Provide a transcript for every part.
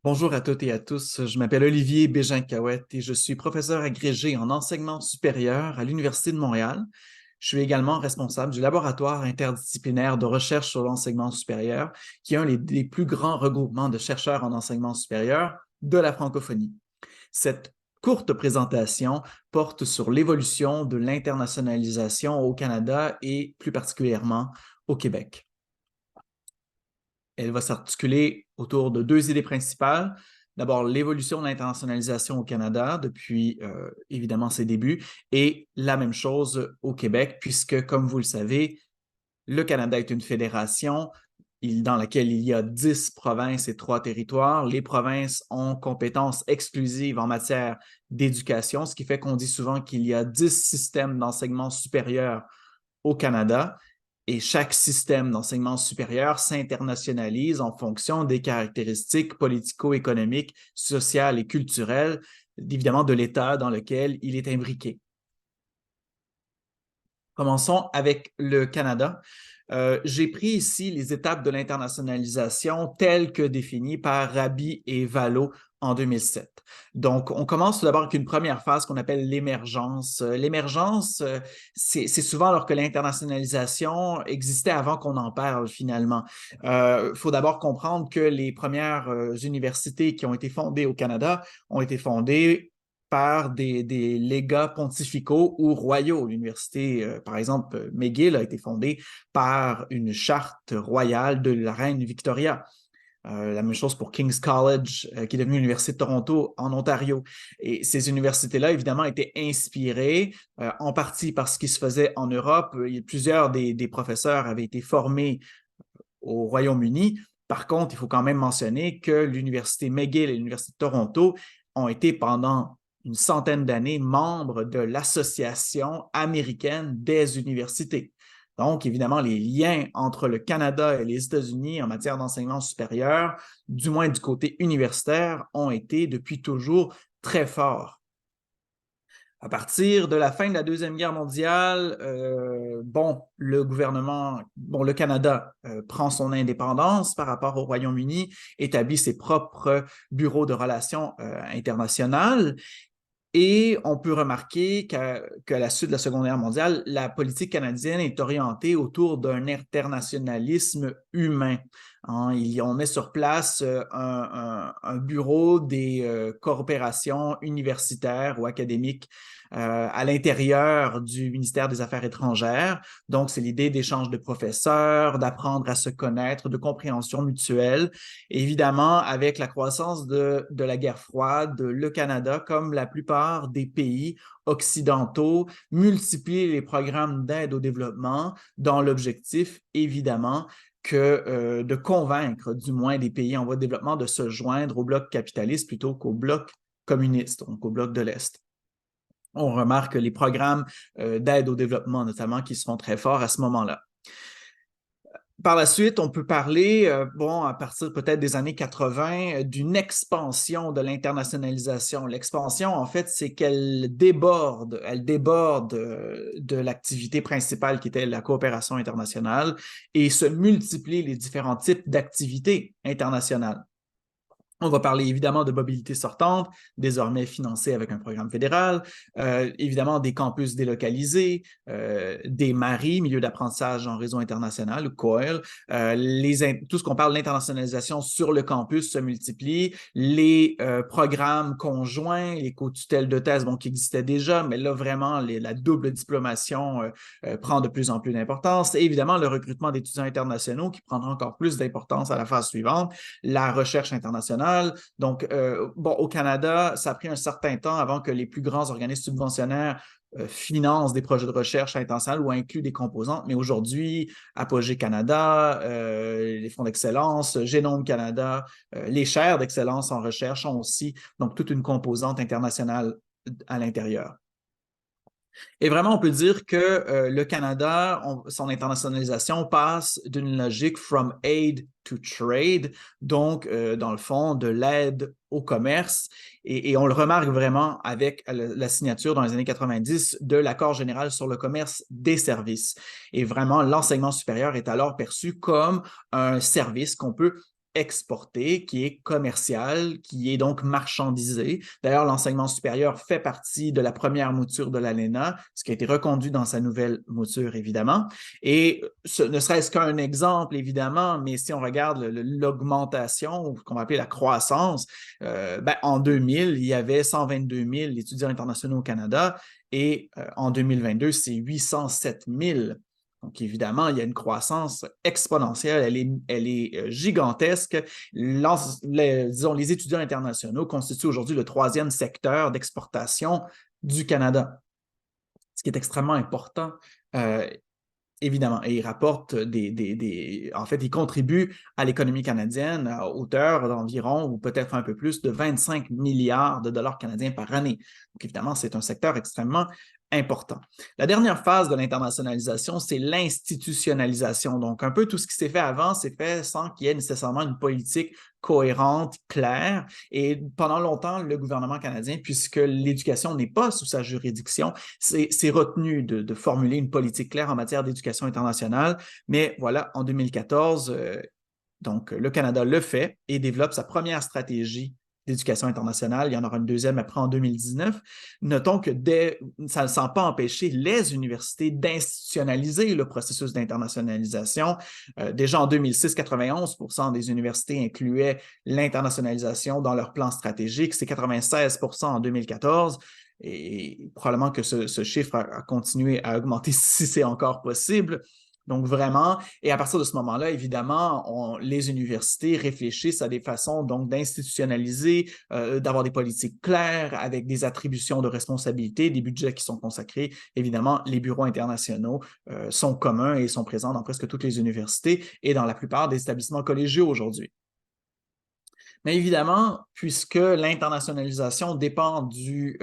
Bonjour à toutes et à tous, je m'appelle Olivier Bégin-Cahouette et je suis professeur agrégé en enseignement supérieur à l'Université de Montréal. Je suis également responsable du laboratoire interdisciplinaire de recherche sur l'enseignement supérieur, qui est un des plus grands regroupements de chercheurs en enseignement supérieur de la francophonie. Cette courte présentation porte sur l'évolution de l'internationalisation au Canada et plus particulièrement au Québec. Elle va s'articuler autour de deux idées principales. D'abord, l'évolution de l'internationalisation au Canada depuis, évidemment, ses débuts, et la même chose au Québec, puisque, comme vous le savez, le Canada est une fédération dans laquelle il y a 10 provinces et 3 territoires. Les provinces ont compétences exclusives en matière d'éducation, ce qui fait qu'on dit souvent qu'il y a 10 systèmes d'enseignement supérieur au Canada et chaque système d'enseignement supérieur s'internationalise en fonction des caractéristiques politico-économiques, sociales et culturelles, évidemment de l'État dans lequel il est imbriqué. Commençons avec le Canada. J'ai pris ici les étapes de l'internationalisation telles que définies par Raby et Vallot en 2007. Donc, on commence tout d'abord avec une première phase qu'on appelle l'émergence. L'émergence, c'est souvent alors que l'internationalisation existait avant qu'on en parle finalement. Il faut d'abord comprendre que les premières universités qui ont été fondées au Canada ont été fondées par des légats pontificaux ou royaux. L'université, par exemple, McGill a été fondée par une charte royale de la reine Victoria. La même chose pour King's College, qui est devenue l'Université de Toronto en Ontario. Et ces universités-là, évidemment, étaient inspirées en partie par ce qui se faisait en Europe. Plusieurs des professeurs avaient été formés au Royaume-Uni. Par contre, il faut quand même mentionner que l'Université McGill et l'Université de Toronto ont été pendant une centaine d'années membres de l'Association américaine des universités. Donc, évidemment, les liens entre le Canada et les États-Unis en matière d'enseignement supérieur, du moins du côté universitaire, ont été depuis toujours très forts. À partir de la fin de la Deuxième Guerre mondiale, le Canada prend son indépendance par rapport au Royaume-Uni, établit ses propres bureaux de relations internationales. Et on peut remarquer qu'à la suite de la Seconde Guerre mondiale, la politique canadienne est orientée autour d'un internationalisme humain. Hein, on met sur place un bureau des coopérations universitaires ou académiques à l'intérieur du ministère des Affaires étrangères. Donc, c'est l'idée d'échange de professeurs, d'apprendre à se connaître, de compréhension mutuelle. Et évidemment, avec la croissance de la guerre froide, le Canada, comme la plupart des pays occidentaux, multiplie les programmes d'aide au développement dans l'objectif, évidemment, de convaincre du moins des pays en voie de développement de se joindre au bloc capitaliste plutôt qu'au bloc communiste, donc au bloc de l'Est. On remarque les programmes d'aide au développement, notamment, qui seront très forts à ce moment-là. Par la suite, on peut parler, à partir peut-être des années 80, d'une expansion de l'internationalisation. L'expansion, en fait, c'est elle déborde de l'activité principale qui était la coopération internationale et se multiplient les différents types d'activités internationales. On va parler évidemment de mobilité sortante, désormais financée avec un programme fédéral, évidemment des campus délocalisés, des MARI, milieux d'apprentissage en réseau international, ou COIL. Tout ce qu'on parle d'internationalisation sur le campus se multiplie. Les programmes conjoints, les co-tutelles de thèse, qui existaient déjà, mais là, vraiment, la double diplomation prend de plus en plus d'importance. Et évidemment, le recrutement d'étudiants internationaux qui prendra encore plus d'importance à la phase suivante, la recherche internationale. Donc, au Canada, ça a pris un certain temps avant que les plus grands organismes subventionnaires financent des projets de recherche internationale ou incluent des composantes. Mais aujourd'hui, Apogée Canada, les fonds d'excellence, Génome Canada, les chaires d'excellence en recherche ont aussi donc toute une composante internationale à l'intérieur. Et vraiment, on peut dire que le Canada, son internationalisation passe d'une logique from aid to trade, donc dans le fond, de l'aide au commerce. Et on le remarque vraiment avec la signature dans les années 90 de l'accord général sur le commerce des services. Et vraiment, l'enseignement supérieur est alors perçu comme un service qu'on peut exporté, qui est commercial, qui est donc marchandisé. D'ailleurs, l'enseignement supérieur fait partie de la première mouture de l'ALENA, ce qui a été reconduit dans sa nouvelle mouture, évidemment. Et ce ne serait-ce qu'un exemple, évidemment, mais si on regarde l'augmentation, ou ce qu'on va appeler la croissance, en 2000, il y avait 122 000 étudiants internationaux au Canada et en 2022, c'est 807 000. Donc, évidemment, il y a une croissance exponentielle, elle est gigantesque. Disons, les étudiants internationaux constituent aujourd'hui le troisième secteur d'exportation du Canada, ce qui est extrêmement important. Évidemment, et il rapporte en fait, il contribue à l'économie canadienne à hauteur d'environ, ou peut-être un peu plus, de 25 milliards de dollars canadiens par année. Donc, évidemment, c'est un secteur extrêmement important. La dernière phase de l'internationalisation, c'est l'institutionnalisation. Donc, un peu tout ce qui s'est fait avant, c'est fait sans qu'il y ait nécessairement une politique cohérente, claire. Et pendant longtemps, le gouvernement canadien, puisque l'éducation n'est pas sous sa juridiction, s'est retenu de formuler une politique claire en matière d'éducation internationale. Mais voilà, en 2014, donc le Canada le fait et développe sa première stratégie d'éducation internationale. Il y en aura une deuxième après en 2019. Notons que ça ne semble pas empêcher les universités d'institutionnaliser le processus d'internationalisation. Déjà en 2006, 91% des universités incluaient l'internationalisation dans leur plan stratégique. C'est 96% en 2014. Et probablement que ce chiffre a continué à augmenter si c'est encore possible. Donc, vraiment, et à partir de ce moment-là, évidemment, les universités réfléchissent à des façons donc d'institutionnaliser, d'avoir des politiques claires avec des attributions de responsabilité, des budgets qui sont consacrés. Évidemment, les bureaux internationaux sont communs et sont présents dans presque toutes les universités et dans la plupart des établissements collégiaux aujourd'hui. Mais évidemment, puisque l'internationalisation dépend du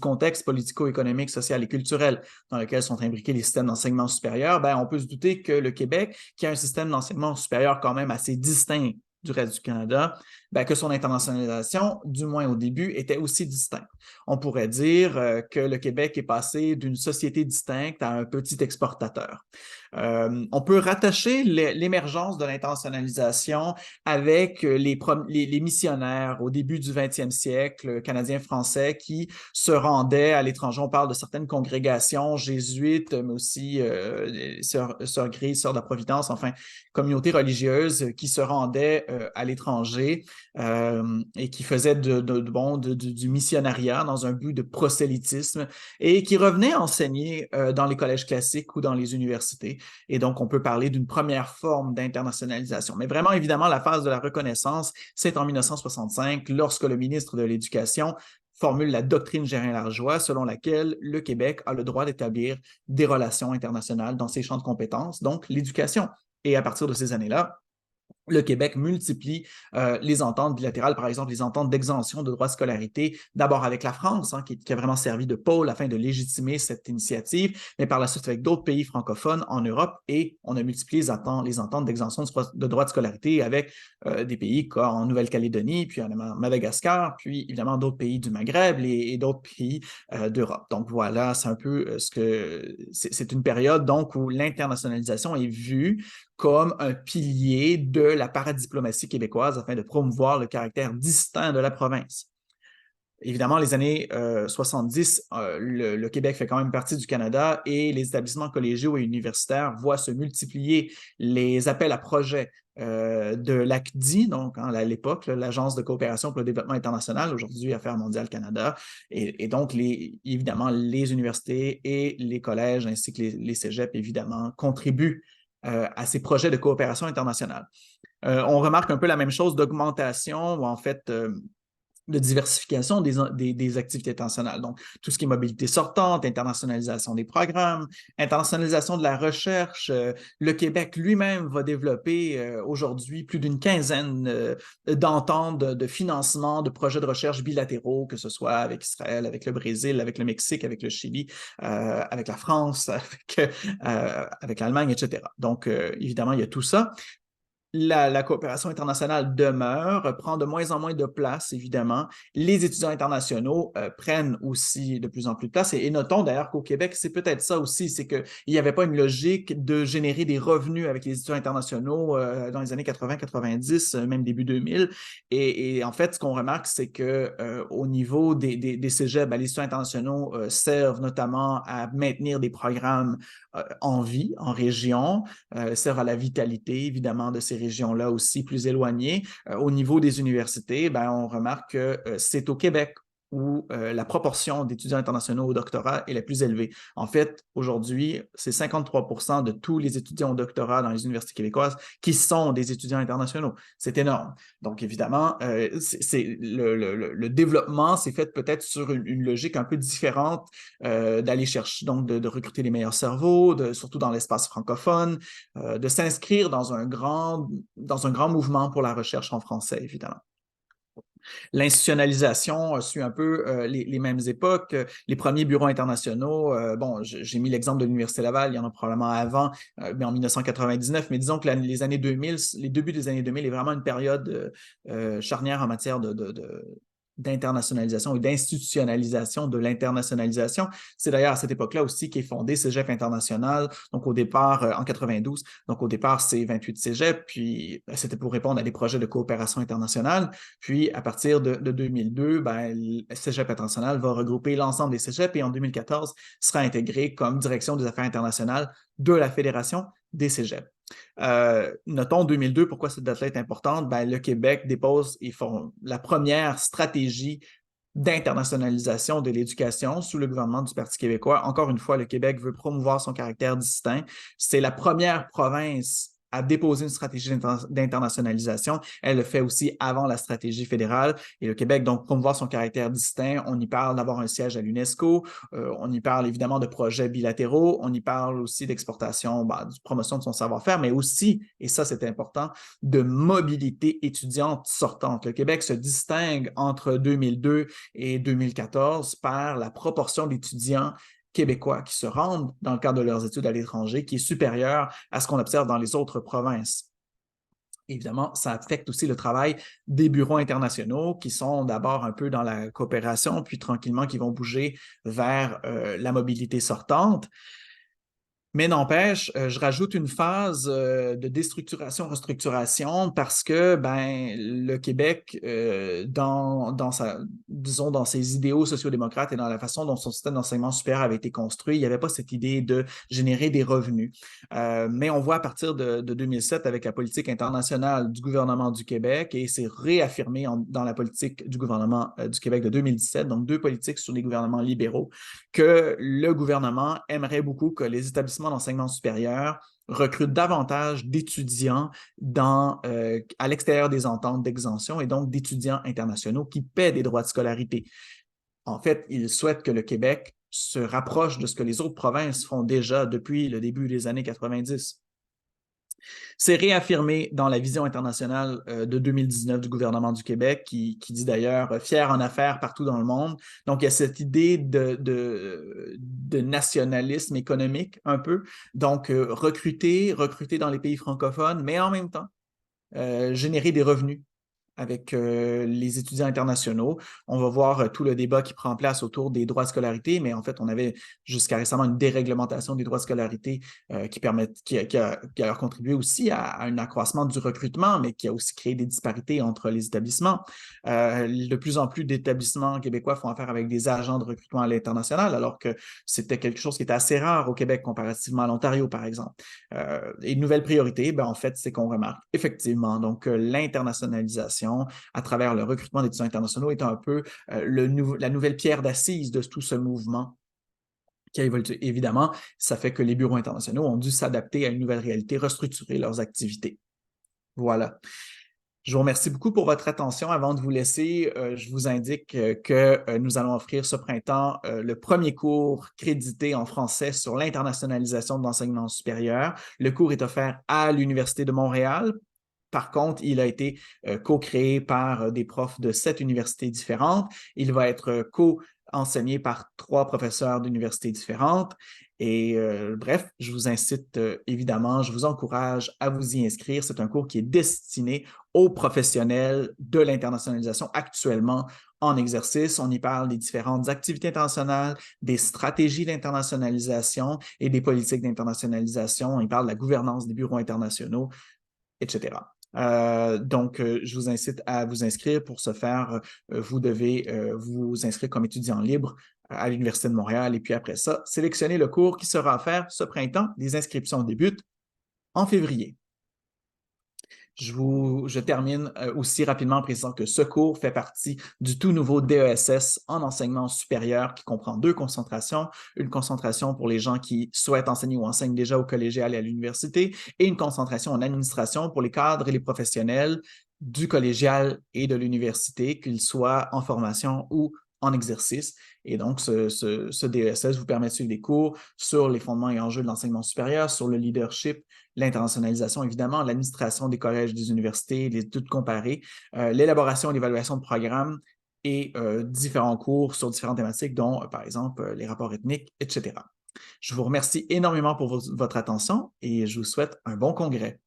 contexte politico-économique, social et culturel dans lequel sont imbriqués les systèmes d'enseignement supérieur, on peut se douter que le Québec, qui a un système d'enseignement supérieur quand même assez distinct du reste du Canada, que son internationalisation, du moins au début, était aussi distincte. On pourrait dire que le Québec est passé d'une société distincte à un petit exportateur. On peut rattacher l'émergence de l'internationalisation avec les missionnaires au début du 20e siècle, canadiens-français, qui se rendaient à l'étranger. On parle de certaines congrégations jésuites, mais aussi Sœurs Grises, Sœurs de la Providence, enfin, communautés religieuses qui se rendaient à l'étranger et qui faisaient du missionnariat dans un but de prosélytisme et qui revenaient enseigner dans les collèges classiques ou dans les universités. Et donc, on peut parler d'une première forme d'internationalisation. Mais vraiment, évidemment, la phase de la reconnaissance, c'est en 1965, lorsque le ministre de l'Éducation formule la doctrine Gérin-Lajoie, selon laquelle le Québec a le droit d'établir des relations internationales dans ses champs de compétences, donc l'éducation. Et à partir de ces années-là, le Québec multiplie les ententes bilatérales, par exemple les ententes d'exemption de droits de scolarité, d'abord avec la France, qui a vraiment servi de pôle afin de légitimer cette initiative, mais par la suite avec d'autres pays francophones en Europe, et on a multiplié les ententes d'exemption de droits de scolarité avec des pays comme en Nouvelle-Calédonie, puis en Madagascar, puis évidemment d'autres pays du Maghreb et d'autres pays d'Europe. Donc voilà, c'est un peu c'est une période donc où l'internationalisation est vue comme un pilier de la paradiplomatie québécoise afin de promouvoir le caractère distinct de la province. Évidemment, les années 70, le Québec fait quand même partie du Canada et les établissements collégiaux et universitaires voient se multiplier les appels à projets de l'ACDI, donc à l'époque, l'Agence de coopération pour le développement international, aujourd'hui Affaires mondiales Canada, et donc évidemment les universités et les collèges ainsi que les cégeps, évidemment, contribuent à ces projets de coopération internationale. On remarque un peu la même chose d'augmentation, ou en fait de diversification des activités internationales. Donc, tout ce qui est mobilité sortante, internationalisation des programmes, internationalisation de la recherche. Le Québec lui-même va développer aujourd'hui plus d'une quinzaine d'ententes de financement de projets de recherche bilatéraux, que ce soit avec Israël, avec le Brésil, avec le Mexique, avec le Chili, avec la France, avec l'Allemagne, etc. Donc, évidemment, il y a tout ça. la coopération internationale demeure, prend de moins en moins de place, évidemment. Les étudiants internationaux prennent aussi de plus en plus de place. Et notons d'ailleurs qu'au Québec, c'est peut-être ça aussi, c'est qu'il n'y avait pas une logique de générer des revenus avec les étudiants internationaux dans les années 80-90, même début 2000. Et en fait, ce qu'on remarque, c'est qu'au niveau des cégeps, les étudiants internationaux servent notamment à maintenir des programmes en vie, en région, servent à la vitalité, évidemment, de ces régions-là aussi plus éloignées. Au niveau des universités, on remarque que c'est au Québec où la proportion d'étudiants internationaux au doctorat est la plus élevée. En fait, aujourd'hui, c'est 53% de tous les étudiants au doctorat dans les universités québécoises qui sont des étudiants internationaux. C'est énorme. Donc, évidemment, le développement s'est fait peut-être sur une logique un peu différente d'aller chercher, donc de recruter les meilleurs cerveaux, surtout dans l'espace francophone, de s'inscrire dans un grand mouvement pour la recherche en français, évidemment. L'institutionnalisation suit un peu les mêmes époques. Les premiers bureaux internationaux, j'ai mis l'exemple de l'Université Laval, il y en a probablement avant, mais en 1999, mais disons que les années 2000, les débuts des années 2000 est vraiment une période charnière en matière d'internationalisation et d'institutionnalisation de l'internationalisation. C'est d'ailleurs à cette époque-là aussi qu'est fondé Cégep International, donc au départ, en 92. Donc au départ, c'est 28 cégeps, puis c'était pour répondre à des projets de coopération internationale. Puis à partir de 2002, le Cégep International va regrouper l'ensemble des cégeps et en 2014 sera intégré comme direction des affaires internationales de la Fédération des cégeps. Notons 2002, pourquoi cette date-là est importante? Le Québec dépose et font la première stratégie d'internationalisation de l'éducation sous le gouvernement du Parti québécois. Encore une fois, le Québec veut promouvoir son caractère distinct. C'est la première province à déposer une stratégie d'internationalisation. Elle le fait aussi avant la stratégie fédérale. Et le Québec, donc, promouvoir son caractère distinct, on y parle d'avoir un siège à l'UNESCO, on y parle évidemment de projets bilatéraux, on y parle aussi d'exportation, de promotion de son savoir-faire, mais aussi, et ça c'est important, de mobilité étudiante sortante. Le Québec se distingue entre 2002 et 2014 par la proportion d'étudiants québécois qui se rendent dans le cadre de leurs études à l'étranger, qui est supérieure à ce qu'on observe dans les autres provinces. Évidemment, ça affecte aussi le travail des bureaux internationaux qui sont d'abord un peu dans la coopération, puis tranquillement qui vont bouger vers la mobilité sortante. Mais n'empêche, je rajoute une phase de déstructuration, restructuration parce que le Québec, dans ses idéaux sociodémocrates et dans la façon dont son système d'enseignement supérieur avait été construit, il n'y avait pas cette idée de générer des revenus. Mais on voit à partir de 2007 avec la politique internationale du gouvernement du Québec et c'est réaffirmé dans la politique du gouvernement du Québec de 2017, donc 2 politiques sur les gouvernements libéraux, que le gouvernement aimerait beaucoup que les établissements d'enseignement supérieur recrutent davantage d'étudiants à l'extérieur des ententes d'exemption et donc d'étudiants internationaux qui paient des droits de scolarité. En fait, ils souhaitent que le Québec se rapproche de ce que les autres provinces font déjà depuis le début des années 90. C'est réaffirmé dans la vision internationale de 2019 du gouvernement du Québec, qui dit d'ailleurs « fier en affaires partout dans le monde ». Donc, il y a cette idée de nationalisme économique un peu. Donc, recruter dans les pays francophones, mais en même temps, générer des revenus avec les étudiants internationaux. On va voir tout le débat qui prend place autour des droits de scolarité, mais en fait, on avait jusqu'à récemment une déréglementation des droits de scolarité qui a contribué aussi à un accroissement du recrutement, mais qui a aussi créé des disparités entre les établissements. De plus en plus d'établissements québécois font affaire avec des agents de recrutement à l'international, alors que c'était quelque chose qui était assez rare au Québec comparativement à l'Ontario, par exemple. Et une nouvelle priorité, en fait, c'est qu'on remarque effectivement donc l'internationalisation à travers le recrutement d'étudiants internationaux est un peu la nouvelle pierre d'assise de tout ce mouvement qui a évolué. Évidemment, ça fait que les bureaux internationaux ont dû s'adapter à une nouvelle réalité, restructurer leurs activités. Voilà. Je vous remercie beaucoup pour votre attention. Avant de vous laisser, je vous indique que nous allons offrir ce printemps le premier cours crédité en français sur l'internationalisation de l'enseignement supérieur. Le cours est offert à l'Université de Montréal. Par contre, il a été co-créé par des profs de 7 universités différentes. Il va être co-enseigné par 3 professeurs d'universités différentes. Et bref, je vous incite évidemment, je vous encourage à vous y inscrire. C'est un cours qui est destiné aux professionnels de l'internationalisation actuellement en exercice. On y parle des différentes activités internationales, des stratégies d'internationalisation et des politiques d'internationalisation. On y parle de la gouvernance des bureaux internationaux, etc. Je vous incite à vous inscrire. Pour ce faire, vous devez vous inscrire comme étudiant libre à l'Université de Montréal et puis après ça, sélectionner le cours qui sera offert ce printemps. Les inscriptions débutent en février. Je termine aussi rapidement en précisant que ce cours fait partie du tout nouveau DESS en enseignement supérieur qui comprend 2 concentrations, une concentration pour les gens qui souhaitent enseigner ou enseignent déjà au collégial et à l'université et une concentration en administration pour les cadres et les professionnels du collégial et de l'université, qu'ils soient en formation ou en exercice. Et donc, ce DESS vous permet de suivre des cours sur les fondements et enjeux de l'enseignement supérieur, sur le leadership, l'internationalisation, évidemment, l'administration des collèges, des universités, les études comparées, l'élaboration et l'évaluation de programmes et différents cours sur différentes thématiques, dont, par exemple, les rapports ethniques, etc. Je vous remercie énormément pour votre attention et je vous souhaite un bon congrès.